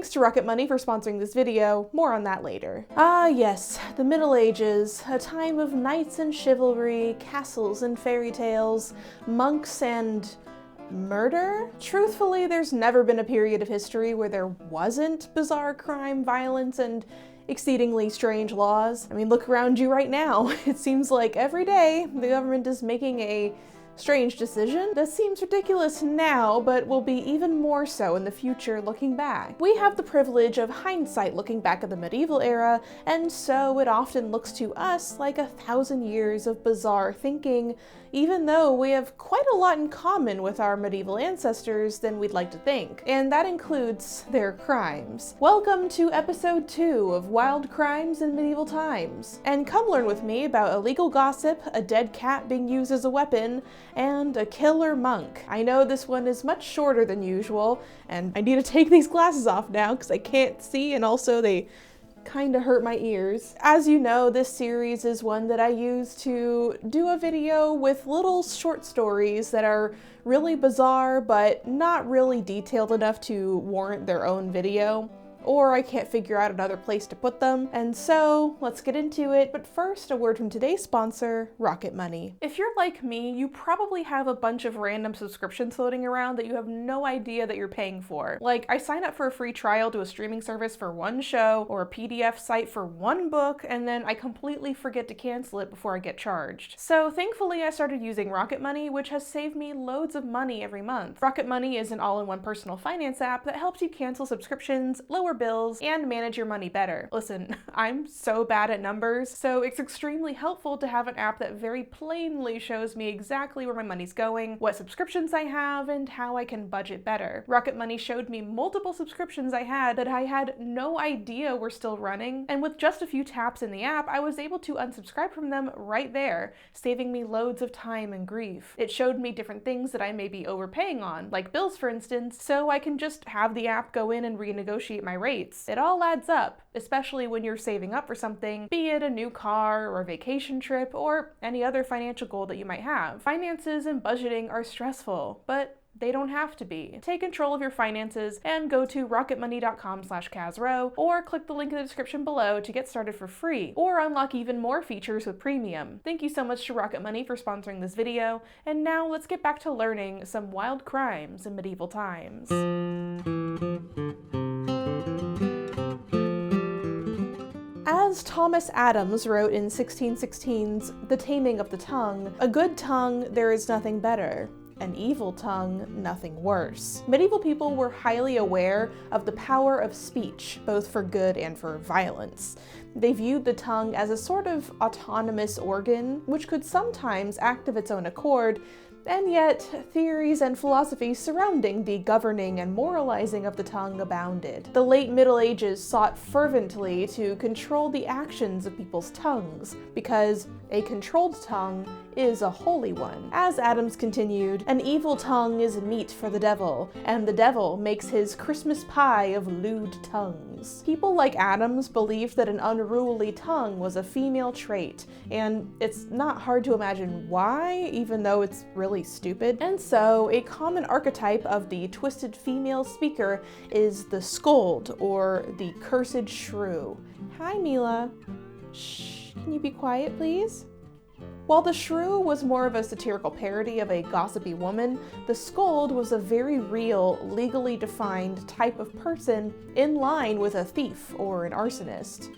thanks to Rocket Money for sponsoring this video. More on that later. Ah yes, the Middle Ages, a time of knights and chivalry, castles and fairy tales, monks and murder? Truthfully, there's never been a period of history where there wasn't bizarre crime, violence, and exceedingly strange laws. I mean, look around you right now. It seems like every day the government is making a strange decision. That seems ridiculous now, but will be even more so in the future looking back. We have the privilege of hindsight looking back at the medieval era, and so it often looks to us like 1,000 years of bizarre thinking, even though we have quite a lot in common with our medieval ancestors than we'd like to think. And that includes their crimes. Welcome to episode 2 of Wild Crimes in Medieval Times. And come learn with me about illegal gossip, a dead cat being used as a weapon, and a killer monk. I know this one is much shorter than usual, and I need to take these glasses off now because I can't see, and also they kinda hurt my ears. As you know, this series is one that I use to do a video with little short stories that are really bizarre but not really detailed enough to warrant their own video, or I can't figure out another place to put them. And so let's get into it. But first, a word from today's sponsor, Rocket Money. If you're like me, you probably have a bunch of random subscriptions floating around that you have no idea that you're paying for. Like, I sign up for a free trial to a streaming service for one show or a PDF site for one book, and then I completely forget to cancel it before I get charged. So thankfully, I started using Rocket Money, which has saved me loads of money every month. Rocket Money is an all-in-one personal finance app that helps you cancel subscriptions, lower bills, and manage your money better. Listen, I'm so bad at numbers, so it's extremely helpful to have an app that very plainly shows me exactly where my money's going, what subscriptions I have, and how I can budget better. Rocket Money showed me multiple subscriptions I had that I had no idea were still running, and with just a few taps in the app, I was able to unsubscribe from them right there, saving me loads of time and grief. It showed me different things that I may be overpaying on, like bills for instance, so I can just have the app go in and renegotiate my rates. It all adds up, especially when you're saving up for something, be it a new car or a vacation trip or any other financial goal that you might have. Finances and budgeting are stressful, but they don't have to be. Take control of your finances and go to rocketmoney.com/Kazro or click the link in the description below to get started for free or unlock even more features with premium. Thank you so much to Rocket Money for sponsoring this video, and now let's get back to learning some wild crimes in medieval times. As Thomas Adams wrote in 1616's The Taming of the Tongue, a good tongue there is nothing better, an evil tongue nothing worse. Medieval people were highly aware of the power of speech, both for good and for violence. They viewed the tongue as a sort of autonomous organ, which could sometimes act of its own accord, and yet, theories and philosophies surrounding the governing and moralizing of the tongue abounded. The late Middle Ages sought fervently to control the actions of people's tongues, because a controlled tongue is a holy one. As Adams continued, an evil tongue is meat for the devil, and the devil makes his Christmas pie of lewd tongues. People like Adams believed that an unruly tongue was a female trait, and it's not hard to imagine why, even though it's really stupid. And so, a common archetype of the twisted female speaker is the scold, or the cursed shrew. Hi, Mila. Shh, can you be quiet, please? While the shrew was more of a satirical parody of a gossipy woman, the scold was a very real, legally defined type of person in line with a thief or an arsonist.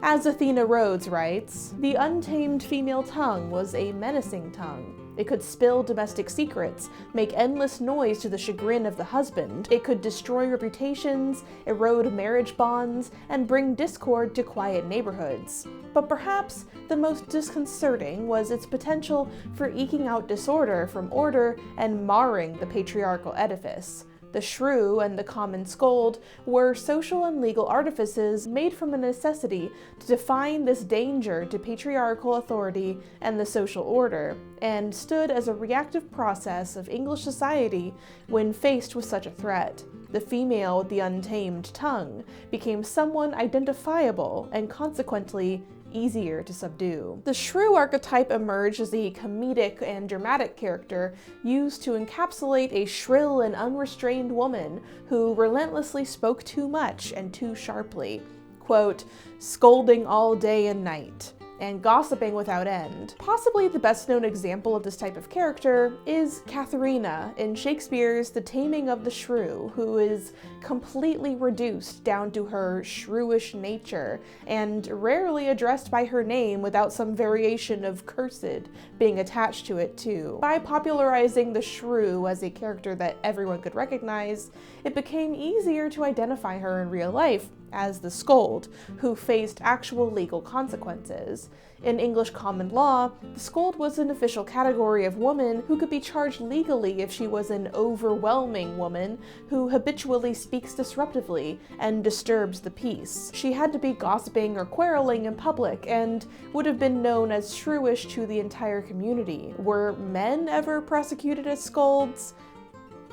As Athena Rhodes writes, the untamed female tongue was a menacing tongue. It could spill domestic secrets, make endless noise to the chagrin of the husband. It could destroy reputations, erode marriage bonds, and bring discord to quiet neighborhoods. But perhaps the most disconcerting was its potential for eking out disorder from order and marring the patriarchal edifice. The shrew and the common scold were social and legal artifices made from a necessity to define this danger to patriarchal authority and the social order, and stood as a reactive process of English society when faced with such a threat. The female with the untamed tongue became someone identifiable and consequently easier to subdue. The shrew archetype emerged as a comedic and dramatic character used to encapsulate a shrill and unrestrained woman who relentlessly spoke too much and too sharply, quote, scolding all day and night, and gossiping without end. Possibly the best known example of this type of character is Katharina in Shakespeare's The Taming of the Shrew, who is completely reduced down to her shrewish nature and rarely addressed by her name without some variation of cursed being attached to it too. By popularizing the shrew as a character that everyone could recognize, it became easier to identify her in real life as the scold, who faced actual legal consequences. In English common law, the scold was an official category of woman who could be charged legally if she was an overwhelming woman who habitually speaks disruptively and disturbs the peace. She had to be gossiping or quarreling in public and would have been known as shrewish to the entire community. Were men ever prosecuted as scolds?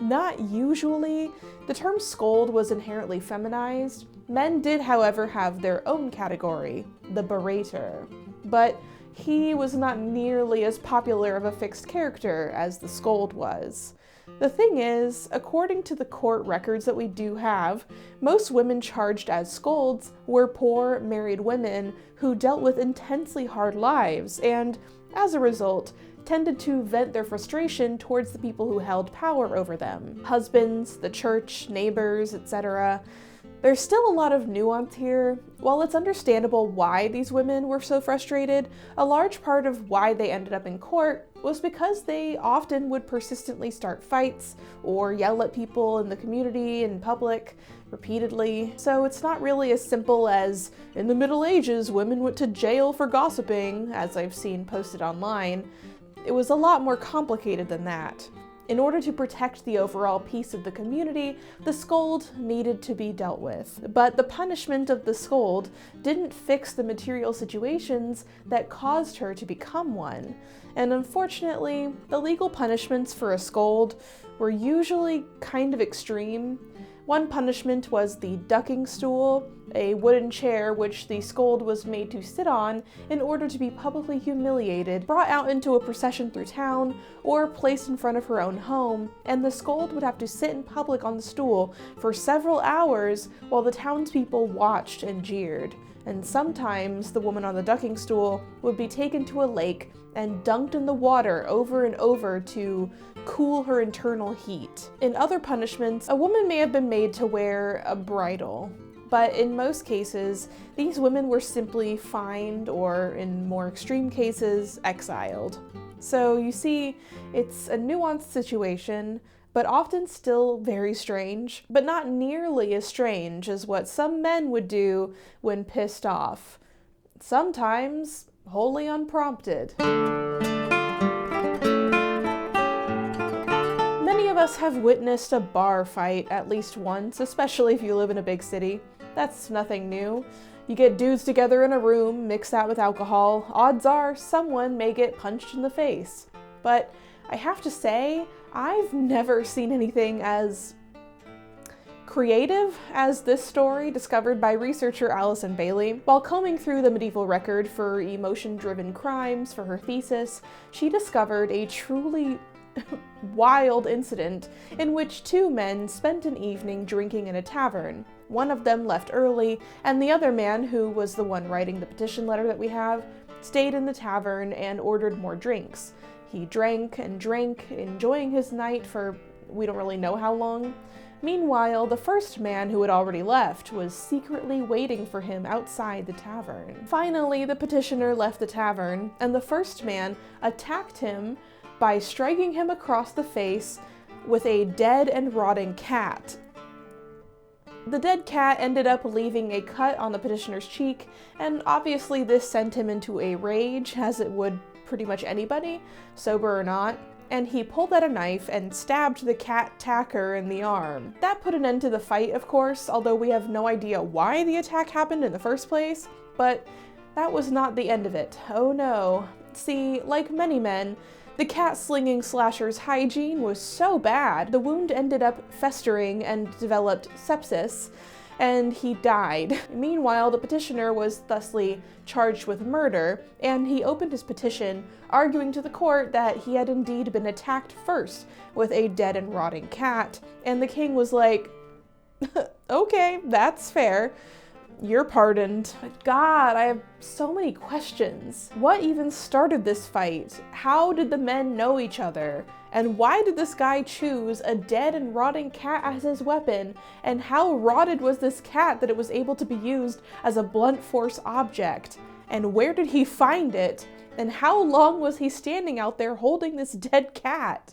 Not usually. The term scold was inherently feminized. Men did, however, have their own category, the berater, but he was not nearly as popular of a fixed character as the scold was. The thing is, according to the court records that we do have, most women charged as scolds were poor, married women who dealt with intensely hard lives and, as a result, tended to vent their frustration towards the people who held power over them. Husbands, the church, neighbors, etc. There's still a lot of nuance here. While it's understandable why these women were so frustrated, a large part of why they ended up in court was because they often would persistently start fights or yell at people in the community in public repeatedly. So it's not really as simple as, in the Middle Ages, women went to jail for gossiping, as I've seen posted online. It was a lot more complicated than that. In order to protect the overall peace of the community, the scold needed to be dealt with. But the punishment of the scold didn't fix the material situations that caused her to become one. And unfortunately, the legal punishments for a scold were usually kind of extreme. One punishment was the ducking stool, a wooden chair which the scold was made to sit on in order to be publicly humiliated, brought out into a procession through town, or placed in front of her own home, and the scold would have to sit in public on the stool for several hours while the townspeople watched and jeered. And sometimes the woman on the ducking stool would be taken to a lake and dunked in the water over and over to cool her internal heat. In other punishments, a woman may have been made to wear a bridle, but in most cases, these women were simply fined or, in more extreme cases, exiled. So you see, it's a nuanced situation, but often still very strange, but not nearly as strange as what some men would do when pissed off. Sometimes wholly unprompted. Many of us have witnessed a bar fight at least once, especially if you live in a big city. That's nothing new. You get dudes together in a room, mix that with alcohol, odds are someone may get punched in the face. But I have to say, I've never seen anything as creative as this story discovered by researcher Allison Bailey. While combing through the medieval record for emotion-driven crimes for her thesis, she discovered a truly wild incident in which two men spent an evening drinking in a tavern. One of them left early, and the other man, who was the one writing the petition letter that we have, stayed in the tavern and ordered more drinks. He drank and drank, enjoying his night for we don't really know how long. Meanwhile, the first man who had already left was secretly waiting for him outside the tavern. Finally, the petitioner left the tavern, and the first man attacked him by striking him across the face with a dead and rotting cat. The dead cat ended up leaving a cut on the petitioner's cheek, and obviously this sent him into a rage, as it would pretty much anybody, sober or not, and he pulled out a knife and stabbed the cat attacker in the arm. That put an end to the fight, of course, although we have no idea why the attack happened in the first place, but that was not the end of it. Oh no. See, like many men, the cat-slinging slasher's hygiene was so bad, the wound ended up festering and developed sepsis, and he died. Meanwhile, the petitioner was thusly charged with murder, and he opened his petition arguing to the court that he had indeed been attacked first with a dead and rotting cat, and the king was like, okay, that's fair. You're pardoned. But God, I have so many questions. What even started this fight? How did the men know each other? And why did this guy choose a dead and rotting cat as his weapon? And how rotted was this cat that it was able to be used as a blunt force object? And where did he find it? And how long was he standing out there holding this dead cat?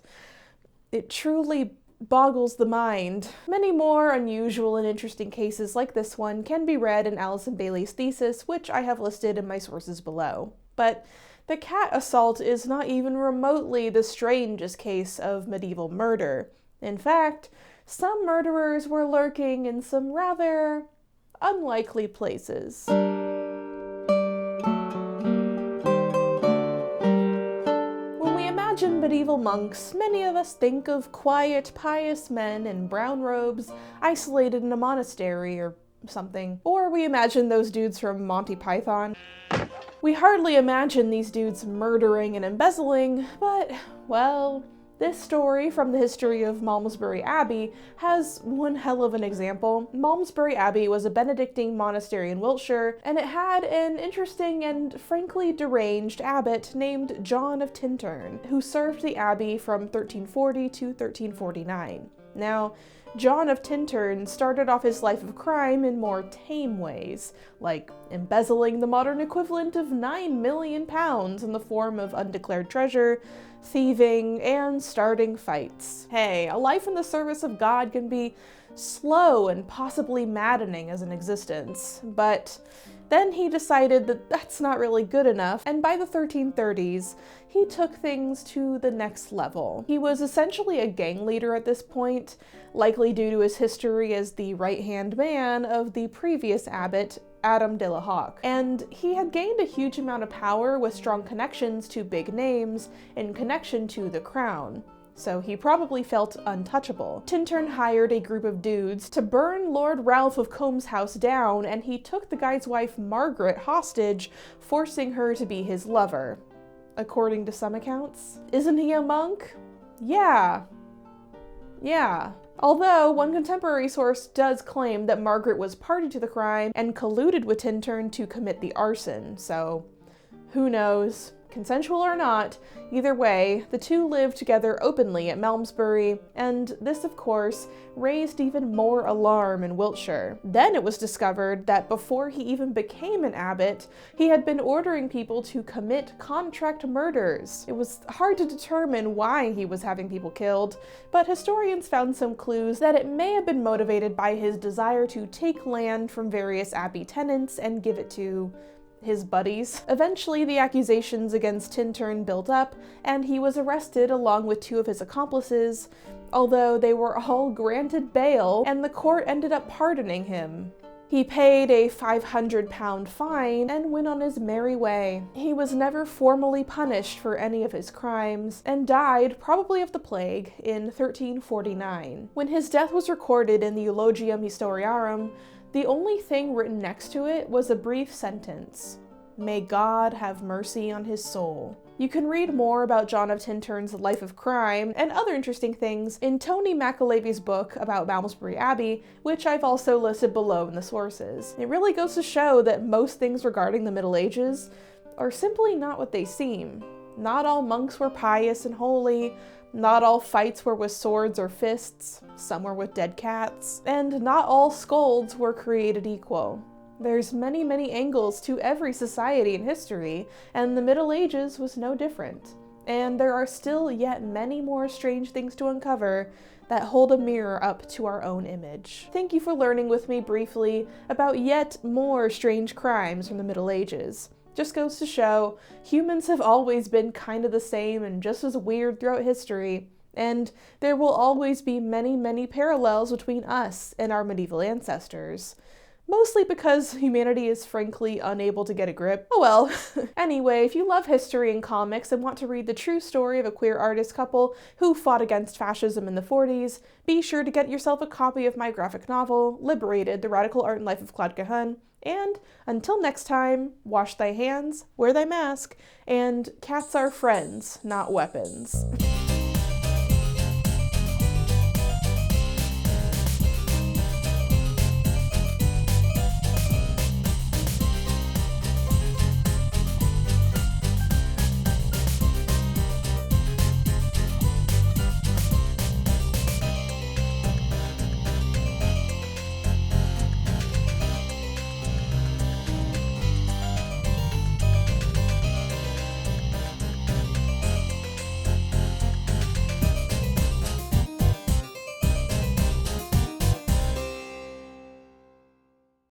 It truly boggles the mind. Many more unusual and interesting cases like this one can be read in Allison Bailey's thesis, which I have listed in my sources below. But the cat assault is not even remotely the strangest case of medieval murder. In fact, some murderers were lurking in some rather unlikely places. Imagine medieval monks, many of us think of quiet, pious men in brown robes, isolated in a monastery or something. Or we imagine those dudes from Monty Python. We hardly imagine these dudes murdering and embezzling, but, well, this story from the history of Malmesbury Abbey has one hell of an example. Malmesbury Abbey was a Benedictine monastery in Wiltshire, and it had an interesting and frankly deranged abbot named John of Tintern, who served the abbey from 1340 to 1349. Now, John of Tintern started off his life of crime in more tame ways, like embezzling the modern equivalent of £9 million in the form of undeclared treasure, thieving, and starting fights. Hey, a life in the service of God can be slow and possibly maddening as an existence, but then he decided that that's not really good enough, and by the 1330s, he took things to the next level. He was essentially a gang leader at this point, likely due to his history as the right-hand man of the previous abbot, Adam de la Hawke, and he had gained a huge amount of power with strong connections to big names in connection to the crown. So he probably felt untouchable. Tintern hired a group of dudes to burn Lord Ralph of Combs' house down, and he took the guy's wife Margaret hostage, forcing her to be his lover. According to some accounts. Isn't he a monk? Yeah. Although, one contemporary source does claim that Margaret was party to the crime and colluded with Tintern to commit the arson, so who knows? Consensual or not, either way, the two lived together openly at Malmesbury, and this, of course, raised even more alarm in Wiltshire. Then it was discovered that before he even became an abbot, he had been ordering people to commit contract murders. It was hard to determine why he was having people killed, but historians found some clues that it may have been motivated by his desire to take land from various abbey tenants and give it to his buddies. Eventually, the accusations against Tintern built up, and he was arrested along with two of his accomplices, although they were all granted bail, and the court ended up pardoning him. He paid a £500 fine and went on his merry way. He was never formally punished for any of his crimes, and died, probably of the plague, in 1349. When his death was recorded in the Eulogium Historiarum, the only thing written next to it was a brief sentence: "May God have mercy on his soul." You can read more about John of Tintern's life of crime and other interesting things in Tony McAleavy's book about Malmesbury Abbey, which I've also listed below in the sources. It really goes to show that most things regarding the Middle Ages are simply not what they seem. Not all monks were pious and holy, not all fights were with swords or fists, some were with dead cats, and not all scolds were created equal. There's many, many angles to every society in history, and the Middle Ages was no different. And there are still yet many more strange things to uncover that hold a mirror up to our own image. Thank you for learning with me briefly about yet more strange crimes from the Middle Ages. Just goes to show, humans have always been kind of the same and just as weird throughout history, and there will always be many, many parallels between us and our medieval ancestors. Mostly because humanity is frankly unable to get a grip. Oh well. Anyway, if you love history and comics and want to read the true story of a queer artist couple who fought against fascism in the 40s, be sure to get yourself a copy of my graphic novel, Liberated, The Radical Art and Life of Claude Cahun. And until next time, wash thy hands, wear thy mask, and cats are friends, not weapons.